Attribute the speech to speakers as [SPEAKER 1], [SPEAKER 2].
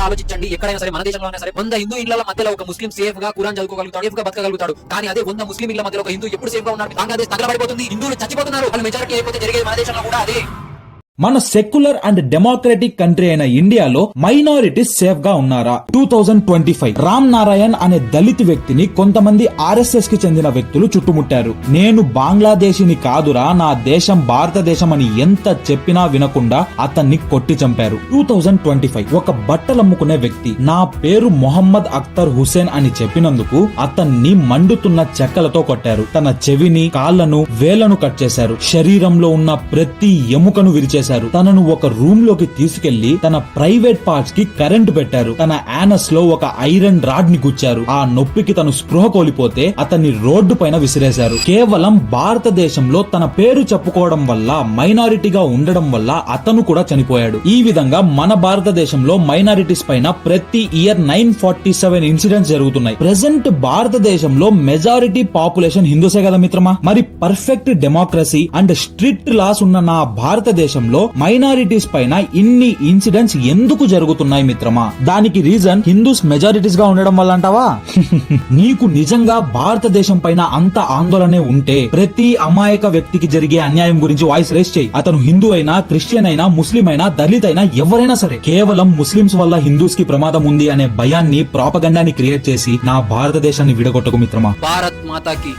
[SPEAKER 1] ఆలోచించండి. ఎక్కడైనా సరే మన దేశంలో సరే 100 హిందూ ఇళ్ల మధ్యలో ఒక ముస్లిం సేఫ్ గా ఖురాన్ చదువుకోగలుగుతాడు, సేఫ్ గా బతకగలుగుతాడు. కానీ అదే 100 ముస్లిం ఇళ్ల మధ్యలో ఒక హిందూ ఎప్పుడు సేఫ్ గా ఉన్నాడు? బంగ్లాదేశ్ తగలబడిపోతుంది, హిందువులు చచ్చిపోతున్నారు. వాళ్ళు మెజారిటీ అయిపోతే జరిగేది మన దేశంలో కూడా అదే.
[SPEAKER 2] మన సెక్యులర్ అండ్ డెమోక్రటిక్ కంట్రీ అయిన ఇండియాలో మైనారిటీస్ సేఫ్ గా ఉన్నారా? 2025 రామ్ నారాయణ్ అనే దళిత వ్యక్తిని కొంతమంది ఆర్ఎస్ఎస్ కి చెందిన వ్యక్తులు చుట్టుముట్టారు. నేను బంగ్లాదేశీని కాదురా, నా దేశం భారతదేశం అని ఎంత చెప్పినా వినకుండా అతన్ని కొట్టి చంపారు. 2025 ఒక బట్టలమ్ముకునే వ్యక్తి నా పేరు మొహమ్మద్ అఖ్తర్ హుసేన్ అని చెప్పినందుకు అతన్ని మండుతున్న చెక్కలతో కొట్టారు. తన చెవిని, కాళ్లను, వేళ్లను కట్ చేశారు. శరీరంలో ఉన్న ప్రతి ఎముకను విరిచేశారు. తనను ఒక రూమ్ లోకి తీసుకెళ్లి తన ప్రైవేట్ పార్ట్స్ కి కరెంట్ పెట్టారు. తన యానస్ లో ఒక ఐరన్ రాడ్ ని గుచ్చారు. ఆ నొప్పికి తను స్పృహ కోల్పోతే అతన్ని రోడ్డు పైన విసిరేశారు. కేవలం భారతదేశంలో తన పేరు చెప్పుకోవడం వల్ల, మైనారిటీగా ఉండడం వల్ల అతను కూడా చనిపోయాడు. ఈ విధంగా మన భారతదేశంలో మైనారిటీస్ పైన ప్రతి ఇయర్ 947 ఇన్సిడెంట్స్ జరుగుతున్నాయి. ప్రెసెంట్ భారతదేశంలో మెజారిటీ పాపులేషన్ హిందూసే కదా మిత్రమా? మరి perfect democracy and strict laws ఉన్న నా భారతదేశంలో మైనారిటీస్ పైన ఇన్ని ఇన్సిడెంట్స్ ఎందుకు జరుగుతున్నాయి మిత్రమా? దానికి రీజన్ హిందూస్ మెజారిటీస్ గా ఉండడం వల్ల అంటావా? నీకు నిజంగా భారతదేశం పైన అంత ఆందోళనే ఉంటే ప్రతి అమాయక వ్యక్తికి జరిగే అన్యాయం గురించి వాయిస్ రేస్ చేయి. అతను హిందూ అయినా, క్రిస్టియన్ అయినా, ముస్లిం అయినా, దళిత్ అయినా, ఎవరైనా సరే. కేవలం ముస్లింస్ వల్ల హిందూస్ కి ప్రమాదం ఉంది అనే భయాన్ని, ప్రాపగండాని క్రియేట్ చేసి నా భారతదేశాన్ని విడగొట్టకు మిత్రమా.
[SPEAKER 1] భారత్ మాతాకి